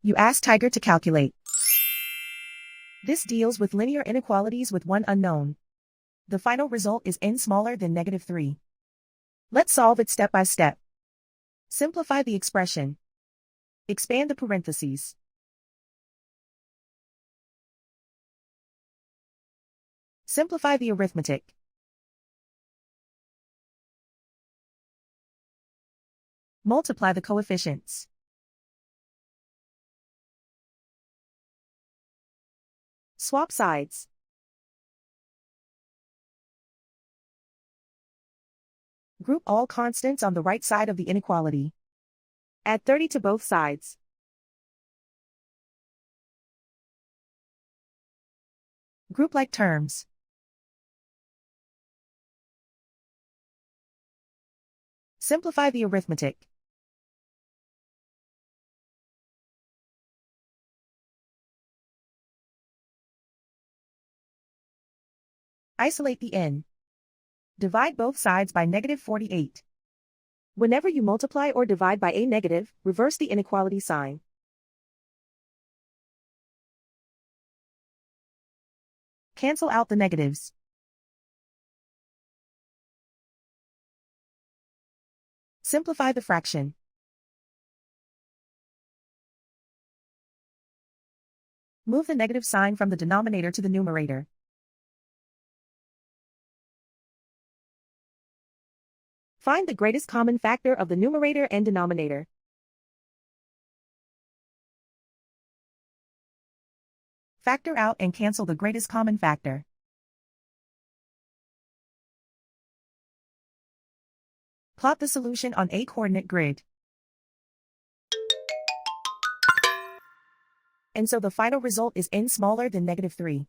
You ask Tiger to calculate. This deals with linear inequalities with one unknown. The final result is n smaller than -3. Let's solve it step by step. Simplify the expression. Expand the parentheses. Simplify the arithmetic. Multiply the coefficients. Swap sides. Group all constants on the right side of the inequality. Add 30 to both sides. Group like terms. Simplify the arithmetic. Isolate the n. Divide both sides by -48. Whenever you multiply or divide by a negative, reverse the inequality sign. Cancel out the negatives. Simplify the fraction. Move the negative sign from the denominator to the numerator. Find the greatest common factor of the numerator and denominator. Factor out and cancel the greatest common factor. Plot the solution on a coordinate grid. And so the final result is n smaller than -3.